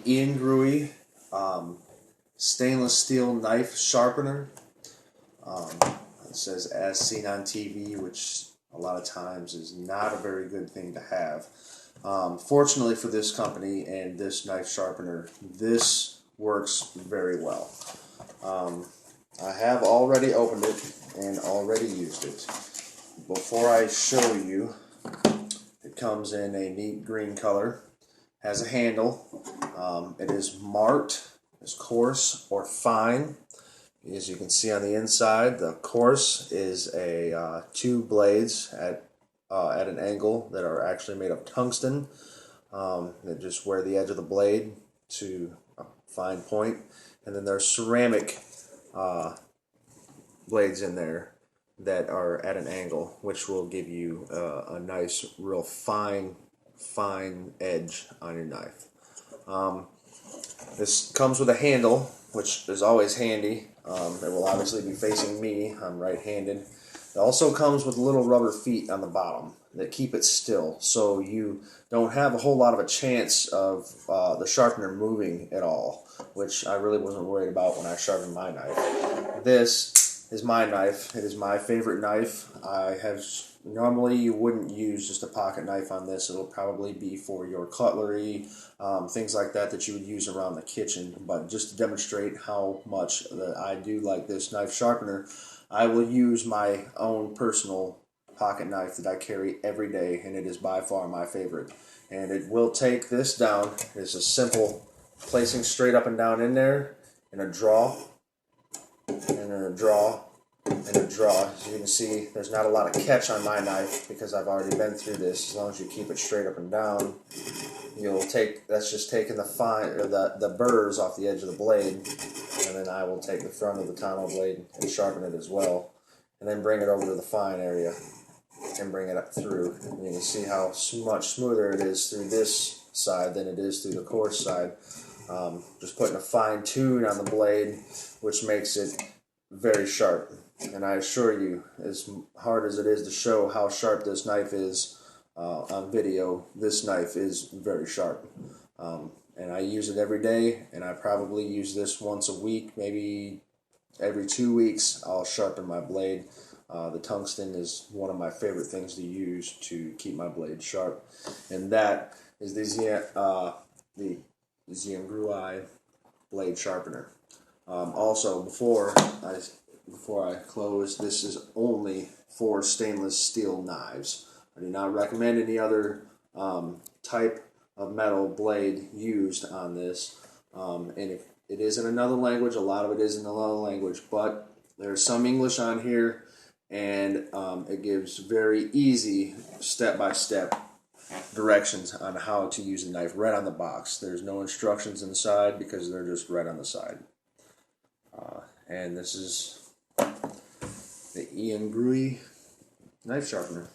Ian Gruy stainless steel knife sharpener. It says as seen on TV, which a lot of times is not a very good thing to have. Fortunately for this company and this knife sharpener, this works very well. I have already opened it and already used it. Before I show you, it comes in a neat green color, has a handle. It is marked as coarse or fine. As you can see on the inside, the coarse is a 2 blades at an angle that are actually made of tungsten. That just wear the edge of the blade to a fine point. And then there's ceramic blades in there that are at an angle, which will give you a nice, real fine edge on your knife. This comes with a handle, which is always handy. It will obviously be facing me. I'm right-handed. It also comes with little rubber feet on the bottom that keep it still, so you don't have a whole lot of a chance of the sharpener moving at all, which I really wasn't worried about when I sharpened my knife. This is my knife. It is my favorite knife. Normally you wouldn't use just a pocket knife on this. It'll probably be for your cutlery, things like that you would use around the kitchen. But just to demonstrate how much that I do like this knife sharpener, I will use my own personal pocket knife that I carry every day, and it is by far my favorite. And it will take this down. It's a simple placing straight up and down in there, in a draw, and a draw, and a draw. As you can see, there's not a lot of catch on my knife because I've already been through this. As long as you keep it straight up and down, that's just taking the burrs off the edge of the blade, and then I will take the front of the tonneau blade and sharpen it as well, and then bring it over to the fine area and bring it up through. And you can see how much smoother it is through this side than it is through the coarse side. Just putting a fine tune on the blade, which makes it very sharp. And I assure you, as hard as it is to show how sharp this knife is on video, this knife is very sharp. And I use it every day, and I probably use this once a week, maybe every 2 weeks. I'll sharpen my blade. The tungsten is one of my favorite things to use to keep my blade sharp. And that is the Ian Gruy blade sharpener. Also, before I close, this is only for stainless steel knives. I do not recommend any other type of metal blade used on this. And if it is in another language, a lot of it is in another language, but there's some English on here, and it gives very easy step-by-step directions on how to use a knife right on the box. There's no instructions inside because they're just right on the side. And this is the Ian Gruy knife sharpener.